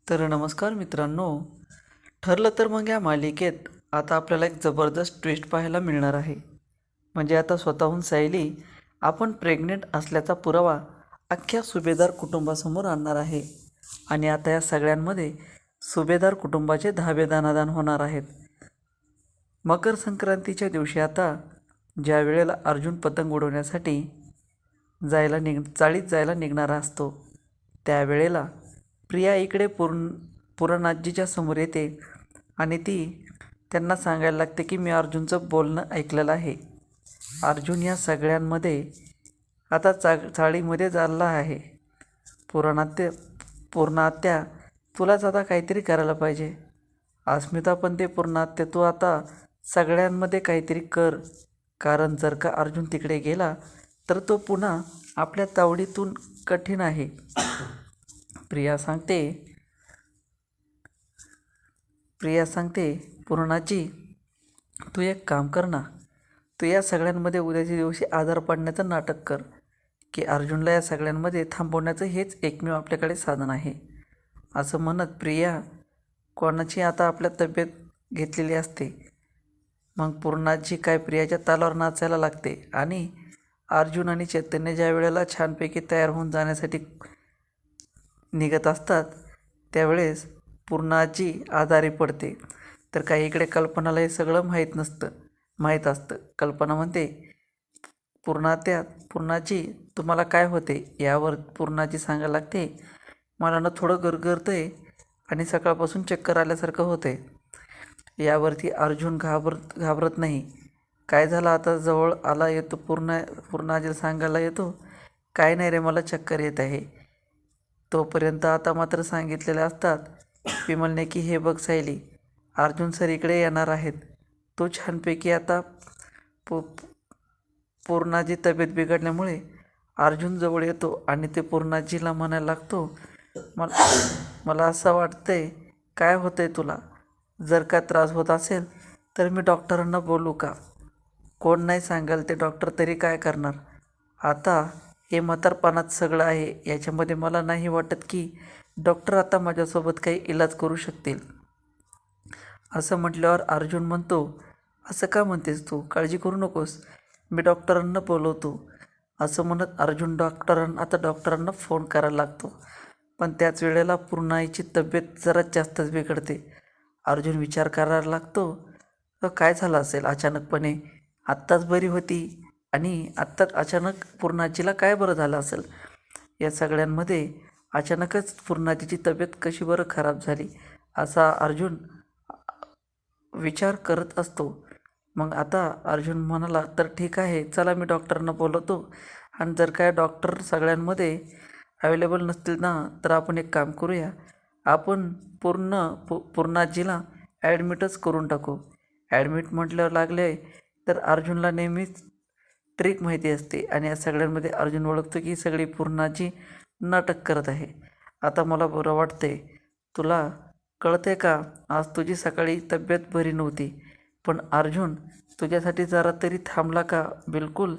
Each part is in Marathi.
तर नमस्कार मित्रांनो. ठरलं तर मग या मालिकेत आता आपल्याला एक जबरदस्त ट्विस्ट पाहायला मिळणार आहे. म्हणजे आता स्वतःहून सायली आपण प्रेग्नेंट असल्याचा पुरावा अख्ख्या सुभेदार कुटुंबासमोर आणणार आहे. आणि आता या सगळ्यांमध्ये सुभेदार कुटुंबाचे धाबे दानादान होणार आहेत. मकर संक्रांतीच्या दिवशी आता ज्या वेळेला अर्जुन पतंग उडवण्यासाठी चाळीत जायला निघणारा असतो, त्यावेळेला प्रिया इकडे पुरणाजीच्या समोर येते आणि ती त्यांना सांगायला लागते की मी अर्जुनचं बोलणं ऐकलेलं आहे. अर्जुन या सगळ्यांमध्ये आता चाळीमध्ये चालला आहे. पुरणात्या पूर्णात्या तुलाच आता काहीतरी करायला पाहिजे. अस्मिता पण ते पूर्णात्या तू आता सगळ्यांमध्ये काहीतरी कर, कारण जर का अर्जुन तिकडे गेला तर तो पुन्हा आपल्या तावडीतून कठीण आहे. प्रिया सांगते पूर्णाजी, तू एक काम कर ना, तू या सगळ्यांमध्ये उद्याच्या दिवशी आधार पडण्याचं नाटक कर की अर्जुनला या सगळ्यांमध्ये थांबवण्याचं हेच एकमेव आपल्याकडे साधन आहे. असं म्हणत प्रिया कोणाची आता आपल्या तब्येत घेतलेली असते. मग पूर्णाजी काय प्रियाच्या तालावर नाचायला लागते आणि अर्जुन आणि चैतन्य ज्या वेळेला छानपैकी तयार होऊन जाण्यासाठी निघत असतात त्यावेळेस पूर्णाजी आजारी पडते. तर काही इकडे कल्पनाला हे सगळं माहीत असतं. कल्पना म्हणते पूर्णाजी तुम्हाला काय होते. यावर पूर्णाजी सांगायला लागते मला ना थोडं गरगरतंय आणि सकाळपासून चक्कर आल्यासारखं होतंय. यावरती अर्जुन घाबरत नाही. काय झालं आता जवळ आला येतो पूर्णाजीला सांगायला येतो काय नाही रे, मला चक्कर येत आहे. तोपर्यंत आता मात्र सांगितलेले असतात विमलने की हे बघ सायली, अर्जुन सर इकडे येणार आहेत. तो छानपैकी आता पूर्णाजी तब्येत बिघडल्यामुळे अर्जुन जवळ येतो आणि ते पूर्णाजीला म्हणायला लागतो मला असं वाटतंय, काय होतंय तुला? जर का त्रास होत असेल तर मी डॉक्टरांना बोलू का? कोण नाही सांगाल ते डॉक्टर तरी काय करणार? आता हे म्हातारपणात सगळं आहे, याच्यामध्ये मला नाही वाटत की डॉक्टर आता माझ्यासोबत काही इलाज करू शकतील. असं म्हटल्यावर अर्जुन म्हणतो असं का म्हणतेस तू? काळजी करू नकोस, मी डॉक्टरांना बोलवतो. असं म्हणत अर्जुन डॉक्टरांना फोन करायला लागतो. पण त्याच वेळेला पूर्णाईची तब्येत जरा जास्तच बिघडते. अर्जुन विचार करायला लागतो काय झालं असेल अचानकपणे. आत्ताच बरी होती आणि आत्ताच अचानक पूर्णाजीला काय बरं झालं असेल. या सगळ्यांमध्ये अचानकच पूर्णाजीची तब्येत कशी बरं खराब झाली असा अर्जुन विचार करत असतो. मग आता अर्जुन म्हणाला तर ठीक आहे, चला मी डॉक्टरांना बोलवतो. आणि जर काय डॉक्टर सगळ्यांमध्ये अवेलेबल नसतील ना तर आपण एक काम करूया, आपण पूर्णाजीला ॲडमिटच करून टाकू. ॲडमिट म्हटल्यावर लागले तर अर्जुनला नेहमीच ट्रिक माहिती असते आणि या सगळ्यांमध्ये अर्जुन ओळखतो की सगळी पूर्णाजी नाटक करत आहे. आता मला बरं वाटते. तुला कळते का, आज तुझी सकाळी तब्येत बरी नव्हती पण अर्जुन तुझ्यासाठी जरा तरी थांबला का? बिलकुल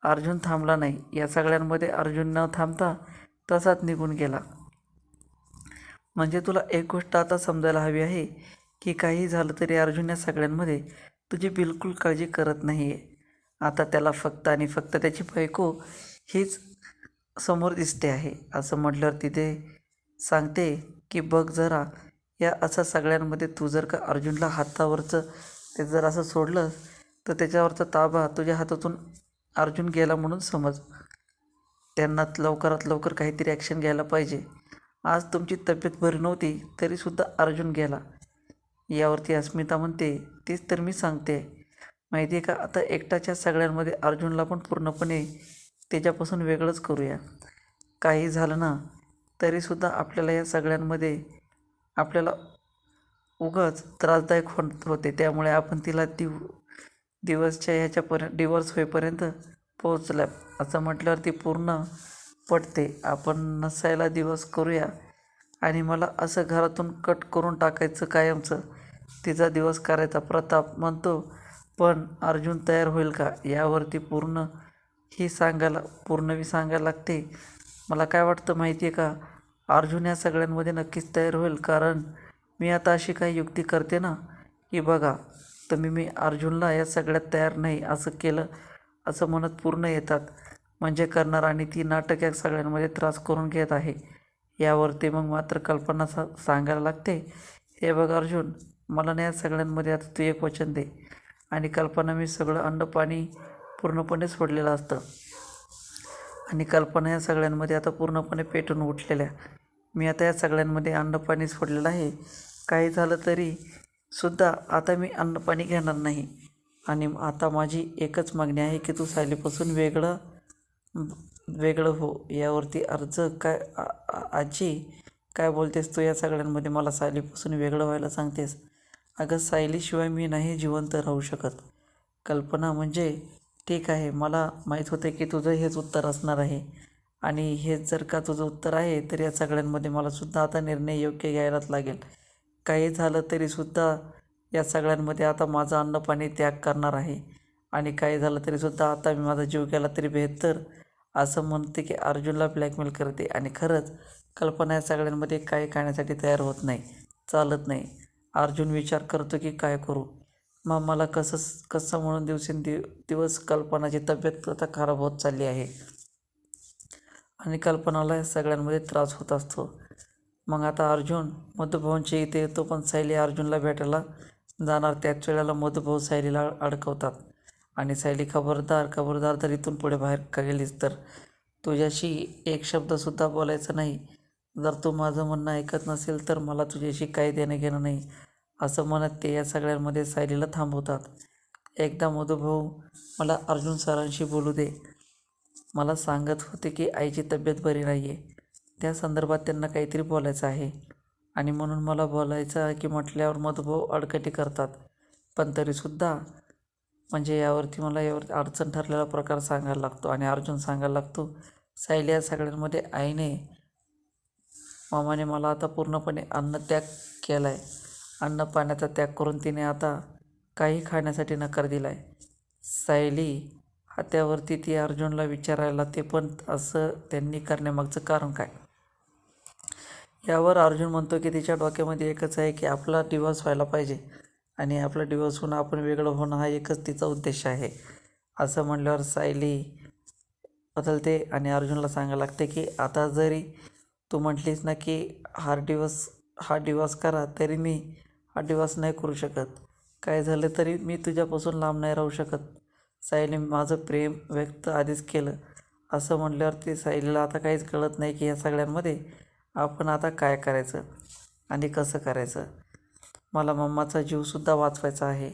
अर्जुन थांबला नाही. या सगळ्यांमध्ये अर्जुन न थांबता तसाच निघून गेला. म्हणजे तुला एक गोष्ट आता समजायला हवी आहे की काही झालं तरी अर्जुन या सगळ्यांमध्ये तुझी बिलकुल काळजी करत नाही आहे. आता त्याला फक्त आणि फक्त त्याची बायको हीच समोर दिसते आहे. असं म्हटल्यावर तिथे सांगते की बघ जरा, या असं सगळ्यांमध्ये तू जर का अर्जुनला हातावरचं ते जर असं सोडलं तर त्याच्यावरचा ताबा तुझ्या हातातून अर्जुन गेला म्हणून समज. त्यांना लवकरात लवकर काहीतरी ॲक्शन घ्यायला पाहिजे. आज तुमची तब्येत बरी नव्हती तरीसुद्धा अर्जुन गेला. यावरती अस्मिता म्हणते तेच तर मी सांगते, माहिती आहे का, आता एकटाच्या सगळ्यांमध्ये अर्जुनला पण पूर्णपणे त्याच्यापासून वेगळंच करूया. काही झालं ना तरीसुद्धा आपल्याला या सगळ्यांमध्ये आपल्याला उगाच त्रासदायक होते. त्यामुळे आपण तिला दिवसच्या डिवोर्स होईपर्यंत पोहोचल्या. असं म्हटल्यावर ती पूर्ण पटते. आपण नसायला दिवस करूया आणि मला असं घरातून कट करून टाकायचं कायमचं. तिचा दिवस करायचा प्रताप म्हणतो. पण अर्जुन तयार होईल का? यावरती पूर्णवी सांगायला लागते मला काय वाटतं माहिती आहे का, अर्जुन या सगळ्यांमध्ये नक्कीच तयार होईल, कारण मी आता अशी काही युक्ती करते ना की बघा तुम्ही मी अर्जुनला या सगळ्यात तयार नाही असं केलं असं म्हणत पूर्ण येतात. म्हणजे करणार आणि ती नाटक या सगळ्यांमध्ये त्रास करून घेत आहे. यावरती मग मात्र कल्पना सांगायला लागते, हे बघ अर्जुन, मला नाही या सगळ्यांमध्ये आता तू एक वचन दे. आणि कल्पना मी सगळं अन्न पाणी पूर्णपणे सोडलेलं असतं आणि कल्पना या सगळ्यांमध्ये आता पूर्णपणे पेटून उठलेल्या. मी आता या सगळ्यांमध्ये अन्न पाणी सोडलेलं आहे. काही झालं तरी सुद्धा आता मी अन्न पाणी घेणार नाही. आणि आता माझी एकच मागणी आहे की तू सायलीपासून वेगळं हो. यावरती अर्ज काय आजी काय बोलतेस तू? या सगळ्यांमध्ये मला सायलीपासून वेगळं व्हायला सांगतेस? अगं सायलीशिवाय मी नाही जिवंत राहू शकत. कल्पना म्हणजे ठीक आहे, मला माहीत होते की तुझं हेच उत्तर असणार आहे. आणि हेच जर का तुझं उत्तर आहे तर या सगळ्यांमध्ये मला सुद्धा आता निर्णय योग्य घ्यायलाच लागेल. काही झालं तरीसुद्धा या सगळ्यांमध्ये आता माझं अन्न पाणी त्याग करणार आहे. आणि काही झालं तरीसुद्धा आता मी माझा जीव गेला तरी बेहतर असं म्हणते की अर्जुनला ब्लॅकमेल करते. आणि खरंच कल्पना या सगळ्यांमध्ये काही खाण्यासाठी तयार होत नाही. चालत नाही. अर्जुन विचार करतो की काय करू. मग मला कसं म्हणून दिवस कल्पनाची तब्येत आता खराब होत चालली आहे आणि कल्पनाला या सगळ्यांमध्ये त्रास होत असतो. मग आता अर्जुन मधुभाऊंच्या इथे येतो, पण सायली अर्जुनला भेटायला जाणार त्याच वेळेला मधुभाऊ सायलीला अडकवतात. आणि सायली खबरदार तर इथून पुढे बाहेर का गेलीस तर तुझ्याशी एक शब्दसुद्धा बोलायचं नाही. जर तू माझं म्हणणं ऐकत नसेल तर मला तुझ्याशी काही देणं घेणं नाही असं म्हणत ते या सगळ्यांमध्ये सायलीला थांबवतात. एकदा मधुभाऊ मला अर्जुन सरांशी बोलू दे. मला सांगत होते की आईची तब्येत बरी नाही आहे. त्या संदर्भात त्यांना काहीतरी बोलायचं आहे आणि म्हणून मला बोलायचं आहे की म्हटल्यावर मधुभाऊ अडकटी करतात. पण तरीसुद्धा म्हणजे यावर अडचण ठरलेला प्रकार सांगायला लागतो आणि अर्जुन सांगायला लागतो, सायली या सगळ्यांमध्ये आईने मामाने मला आता पूर्णपणे अन्नत्याग केला आहे. अन्न पाण्याचा त्याग करून तिने आता काही खाण्यासाठी नकार दिला आहे. सायली हात्यावरती ती अर्जुनला विचारायला, ते पण असं त्यांनी करण्यामागचं कारण काय? यावर अर्जुन म्हणतो की तिच्या डोक्यामध्ये एकच आहे की आपला डिवोर्स व्हायला पाहिजे आणि आपला डिवोर्स होऊन आपण वेगळं होणं हा एकच तिचा उद्देश आहे. असं म्हणल्यावर सायली बदलते आणि अर्जुनला सांगायला लागते की आता जरी तू म्हटलीस ना की हा डिवोर्स करा, तरी मी हा डिवोर्स नाही करू शकत. काय झालं तरी मी तुझ्यापासून लांब नाही राहू शकत. सायली माझं प्रेम व्यक्त आधीच केलं. असं म्हटल्यावरती सायलीला आता काहीच कळत नाही की या सगळ्यांमध्ये आपण आता काय करायचं आणि कसं करायचं. मला मम्माचा जीवसुद्धा वाचवायचा आहे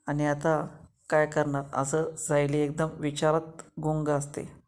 आणि आता काय करणार असं सायली एकदम विचारात गुंग असते.